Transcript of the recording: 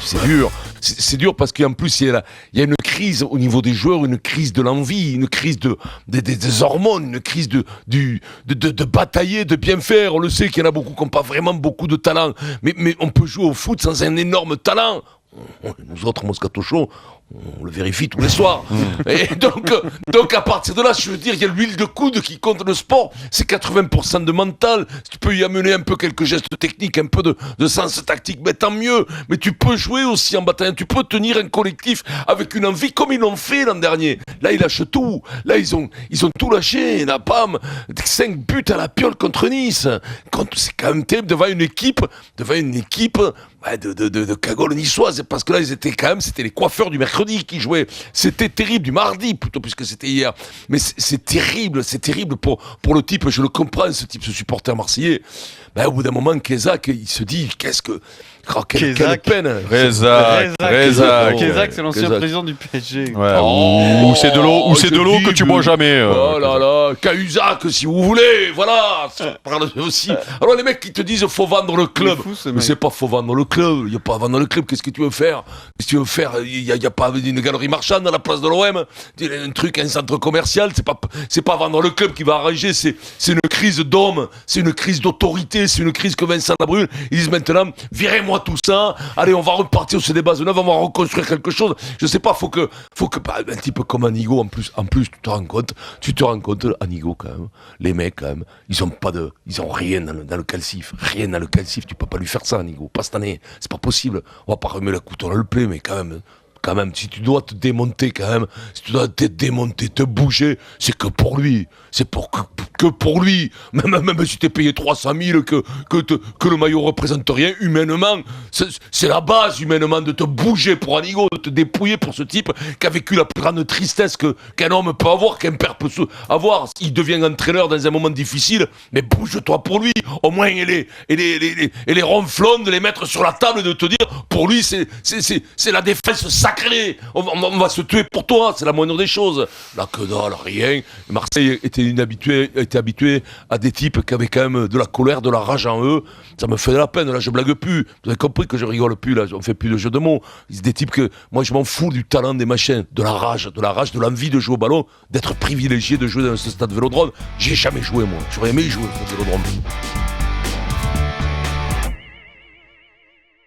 c'est dur. C'est dur parce qu'en plus, il y a une crise au niveau des joueurs, une crise de l'envie, une crise des hormones, une crise de batailler, de bien faire. On le sait qu'il y en a beaucoup qui n'ont pas vraiment beaucoup de talent. Mais on peut jouer au foot sans un énorme talent. Nous autres, Moscato Show, on le vérifie tous les soirs. Et donc à partir de là, je veux dire, il y a l'huile de coude qui compte le sport. C'est 80% de mental. Tu peux y amener un peu quelques gestes techniques, un peu de sens tactique, mais tant mieux. Mais tu peux jouer aussi en bataille. Tu peux tenir un collectif avec une envie comme ils l'ont fait l'an dernier. Là, ils lâchent tout. Là, ils ont tout lâché. La PAM, 5 buts à la piole contre Nice. C'est quand même terrible devant une équipe de cagoles niçoises, parce que là c'était les coiffeurs du mercredi qui jouaient, c'était terrible, du mardi plutôt, puisque c'était hier, mais c'est terrible pour le type, je le comprends, ce supporter marseillais. Au bout d'un moment, Kézak, il se dit, quelle peine. Kézak, c'est l'ancien président du PSG. Ouais. Ou c'est de l'eau que tu bois jamais. Oh là là, Cahuzac si vous voulez, voilà. Ça parle aussi. Alors les mecs qui te disent faut vendre le club, mais c'est pas faut vendre le club. Il y a pas à vendre le club. Qu'est-ce que tu veux faire? Il y a pas une galerie marchande à la place de l'OM, un centre commercial. C'est pas vendre le club qui va arranger. C'est une crise d'hommes, c'est une crise d'autorité, c'est une crise que Vincent Labrune. Ils disent maintenant virez-moi tout ça. Allez, on va repartir sur des bases neuves, on va reconstruire quelque chose. Je sais pas, faut que un petit peu comme Anigo en plus tu te rends compte Anigo quand même. Les mecs quand même, ils ont rien dans le calcif, tu peux pas lui faire ça Anigo, pas cette année, c'est pas possible. On va pas remettre la couteau dans le plaid, mais quand même, si tu dois te démonter te bouger, c'est que pour lui. C'est que pour lui. Même si t'es payé 300 000, que le maillot représente rien, humainement, c'est la base, humainement, de te bouger pour Anigo, de te dépouiller pour ce type qui a vécu la plus grande tristesse qu'un homme peut avoir, qu'un père peut avoir. Il devient entraîneur dans un moment difficile, mais bouge-toi pour lui. Au moins, et les ronflons de les mettre sur la table et de te dire, pour lui, c'est la défense sacrée. On va se tuer pour toi, c'est la moindre des choses. Là, que dalle, rien. Marseille était habitué à des types qui avaient quand même de la colère, de la rage en eux. Ça me fait de la peine, là, je blague plus. Vous avez compris que je rigole plus, là, on fait plus de jeux de mots. C'est des types que, moi, je m'en fous du talent des machins, de la rage, de l'envie de jouer au ballon, d'être privilégié de jouer dans ce stade Vélodrome. J'y ai jamais joué, moi. J'aurais aimé y jouer au stade Vélodrome.